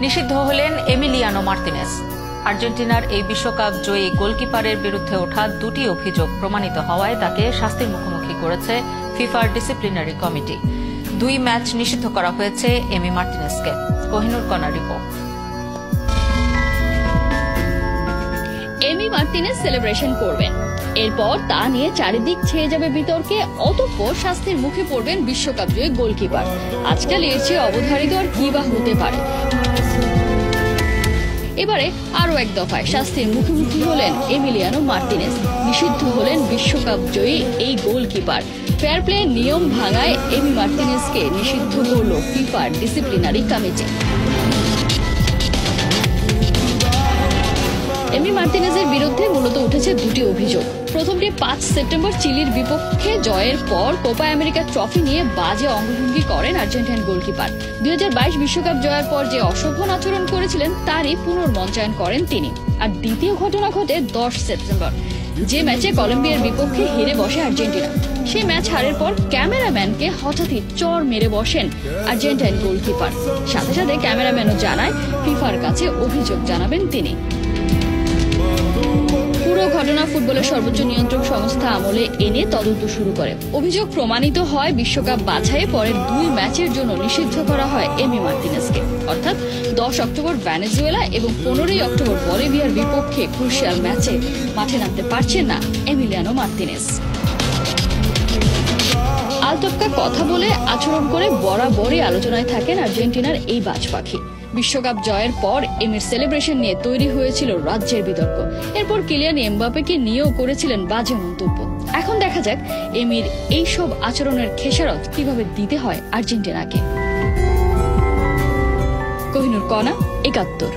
নিষিদ্ধ হলেন Emiliano Martinez. আর্জেন্টিনার এই বিশ্বকাপ জয়ী গোলকিপারের বিরুদ্ধে ওঠা দুটি অভিযোগ প্রমাণিত হওয়ায় তাকে শাস্তির মুখোমুখি করেছে ফিফার ডিসিপ্লিনারি কমিটি। 2 ম্যাচ নিষিদ্ধ করা হয়েছে এমি মার্তিনেজকে। কোহিনুর কণার রিপোর্ট। এমি মার্তিনেজ সেলিব্রেশন করবেন, এরপর তা নিয়ে চারিদিক ছেয়ে যাবে বিতর্কে, অতঃপর শাস্তির মুখে পড়বেন বিশ্বকাপ জয়ী গোলকিপার। আজকাল এর চেয়ে অবধারিত আর কি বা হতে পারে। এবারে আরো এক দফায় শাস্তির মুখোমুখি হলেন এমিলিয়ানো মার্তিনেজ। নিষিদ্ধ হলেন বিশ্বকাপ জয়ী এই গোলকিপার। ফেয়ার প্লে নিয়ম ভাঙায় এমি মার্তিনেজকে নিষিদ্ধ করল ফিফার ডিসিপ্লিনারি কমিটি। এমি মার্তিনেজের বিরুদ্ধে মূলত উঠেছে দুটি অভিযোগ। প্রথমটি 5 সেপ্টেম্বর চিলির বিপক্ষে জয়ের পর কোপা আমেরিকা ট্রফি নিয়ে বাজে অঙ্গভঙ্গি করেন আর্জেন্টাইন গোলকিপার। 2022 বিশ্বকাপ জয়ের পর যে অসভ্য আচরণ করেছিলেন তারই পুনর্মঞ্চায়ন করেন তিনি। আর দ্বিতীয় ঘটনা ঘটে 10 সেপ্টেম্বর, যে ম্যাচে কলম্বিয়ার বিপক্ষে হেরে বসে আর্জেন্টিনা। সেই ম্যাচ হারের পর ক্যামেরাম্যানকে হঠাৎই চড় মেরে বসেন আর্জেন্টাইন গোলকিপার। সাথে সাথে ক্যামেরাম্যানও জানায় ফিফার কাছে অভিযোগ জানাবেন তিনি। পুরো ঘটনা ফুটবলের সর্বোচ্চ নিয়ন্ত্রক সংস্থা আমলে এনে তদন্ত শুরু করে। অভিযোগ প্রমাণিত হয় বিশ্বকাপ বাছাইয়ে পরের 2 ম্যাচের জন্য নিষিদ্ধ করা হয় এমি মার্তিনেজকে। অর্থাৎ 10 অক্টোবর ভেনেজুয়েলা এবং 15 অক্টোবর বলিভিয়ার বিপক্ষে ক্রুশিয়াল ম্যাচে মাঠে নামতে পারছেন না এমিলিয়ানো মার্তিনেজ। আলতোপকা কথা বলে আচরণ করে বরাবরই আলোচনায় থাকেন আর্জেন্টিনার এই বাজ পাখি। বিশ্বকাপ জয়ের পর এমির সেলিব্রেশন নিয়ে তৈরি হয়েছিল রাজ্যের বিতর্ক। এরপর কিলিয়ান এমবাপ্পেকে নিয়েও করেছিলেন বাজে মন্তব্য। এখন দেখা যাক এমির এই সব আচরণের খেসারত কিভাবে দিতে হয় আর্জেন্টিনাকে। কোহিনুর কণা, 71।